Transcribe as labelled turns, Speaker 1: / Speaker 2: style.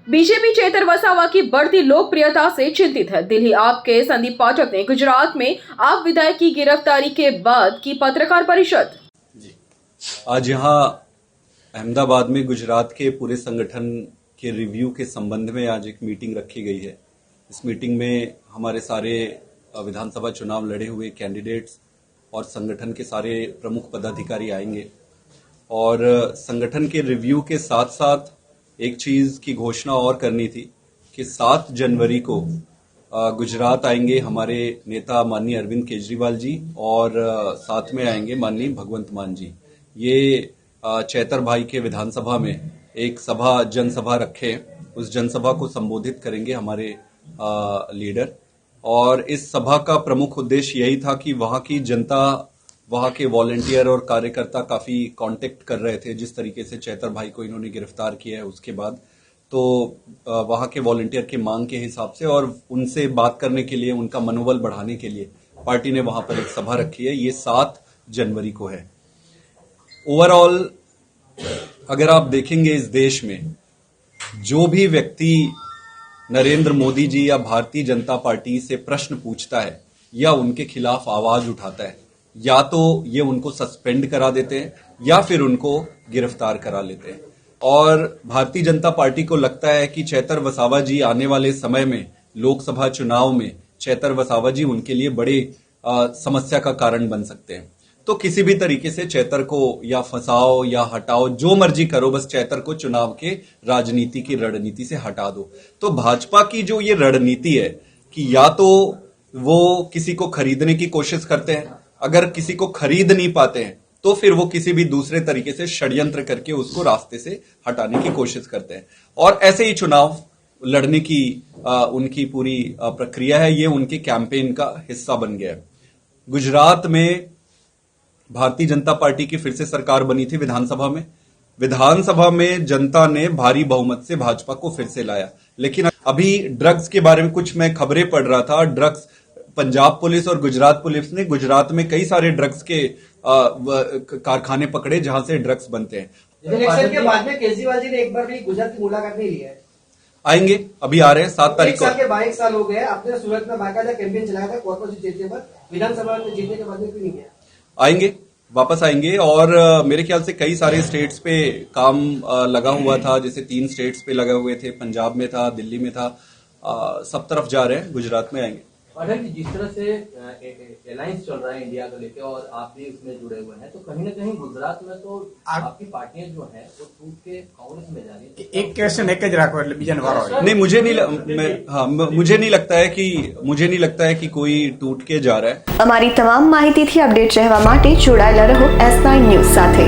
Speaker 1: BJP चेतर Vasava की बढ़ती लोकप्रियता से चिंतित है। दिल्ली आप के संदीप पाठक ने गुजरात में आप विधायक की गिरफ्तारी के बाद की पत्रकार परिषद।
Speaker 2: जी, आज यहाँ अहमदाबाद में गुजरात के पूरे संगठन के रिव्यू के संबंध में आज एक मीटिंग रखी गई है। इस मीटिंग में हमारे सारे विधानसभा चुनाव लड़े हुए कैंडिडेट्स और संगठन के सारे प्रमुख पदाधिकारी आएंगे और संगठन के रिव्यू के साथ साथ एक चीज की घोषणा और करनी थी कि 7 जनवरी को गुजरात आएंगे हमारे नेता माननीय अरविंद केजरीवाल जी और साथ में आएंगे माननीय भगवंत मान जी। ये चैतर भाई के विधानसभा में एक जनसभा रखे, उस जनसभा को संबोधित करेंगे हमारे लीडर। और इस सभा का प्रमुख उद्देश्य यही था कि वहां की जनता, वहां के वॉलंटियर और कार्यकर्ता काफी कांटेक्ट कर रहे थे। जिस तरीके से चैतर भाई को इन्होंने गिरफ्तार किया है उसके बाद, तो वहां के वॉलंटियर के मांग के हिसाब से और उनसे बात करने के लिए, उनका मनोबल बढ़ाने के लिए पार्टी ने वहां पर एक सभा रखी है। ये 7 जनवरी को है। ओवरऑल अगर आप देखेंगे इस देश में जो भी व्यक्ति नरेंद्र मोदी जी या भारतीय जनता पार्टी से प्रश्न पूछता है या उनके खिलाफ आवाज उठाता है, या तो ये उनको सस्पेंड करा देते हैं या फिर उनको गिरफ्तार करा लेते हैं। और भारतीय जनता पार्टी को लगता है कि चैतर वसावा जी आने वाले समय में लोकसभा चुनाव में चैतर वसावा जी उनके लिए बड़े समस्या का कारण बन सकते हैं। तो किसी भी तरीके से चैतर को या फंसाओ या हटाओ, जो मर्जी करो, बस चैतर को चुनाव के राजनीति की रणनीति से हटा दो। तो भाजपा की जो ये रणनीति है कि या तो वो किसी को खरीदने की कोशिश करते हैं, अगर किसी को खरीद नहीं पाते हैं तो फिर वो किसी भी दूसरे तरीके से षड्यंत्र करके उसको रास्ते से हटाने की कोशिश करते हैं। और ऐसे ही चुनाव लड़ने की उनकी पूरी प्रक्रिया है। ये उनके कैंपेन का हिस्सा बन गया है। गुजरात में भारतीय जनता पार्टी की फिर से सरकार बनी थी। विधानसभा में जनता ने भारी बहुमत से भाजपा को फिर से लाया। लेकिन अभी ड्रग्स के बारे में कुछ मैं खबरें पढ़ रहा था। ड्रग्स, पंजाब पुलिस और गुजरात पुलिस ने गुजरात में कई सारे ड्रग्स के कारखाने पकड़े जहां से ड्रग्स बनते हैं।
Speaker 3: इलेक्शन के बाद में केजरीवाल जी ने एक बार भी गुजरात की मुलाकात नहीं ली है।
Speaker 2: आएंगे, अभी आ रहे हैं 7 तारीख को।
Speaker 3: 1 साल हो गए। आपने सूरत में बाकायदा कैंपेन चलाया था कॉर्पोरेशन जीतने पर, विधानसभा में जीतने के बाद में क्यों नहीं किया?
Speaker 2: आएंगे, वापस आएंगे। और मेरे ख्याल से कई सारे स्टेट्स पे काम लगा हुआ था। जैसे 3 स्टेट्स पे लगे हुए थे, पंजाब में था, दिल्ली में था, सब तरफ जा रहे हैं, गुजरात में आएंगे।
Speaker 4: और जिस तरह से अलायंस चल रहा है इंडिया को लेकर और आप भी उसमें जुड़े हुए हैं, तो कहीं ना कहीं गुजरात में तो आपकी पार्टियां जो हैं वो टूट के कांग्रेस में जा रही है।
Speaker 5: एक क्वेश्चन एक ज राखो એટલે બીજાને વારો આવે।
Speaker 2: नहीं, मुझे नहीं लगता है कि कोई टूट के जा रहा है।
Speaker 6: અમારી તમામ માહિતીથી અપડેટ રહેવા માટે જોડાયેલા રહો S9 ન્યૂઝ સાથે।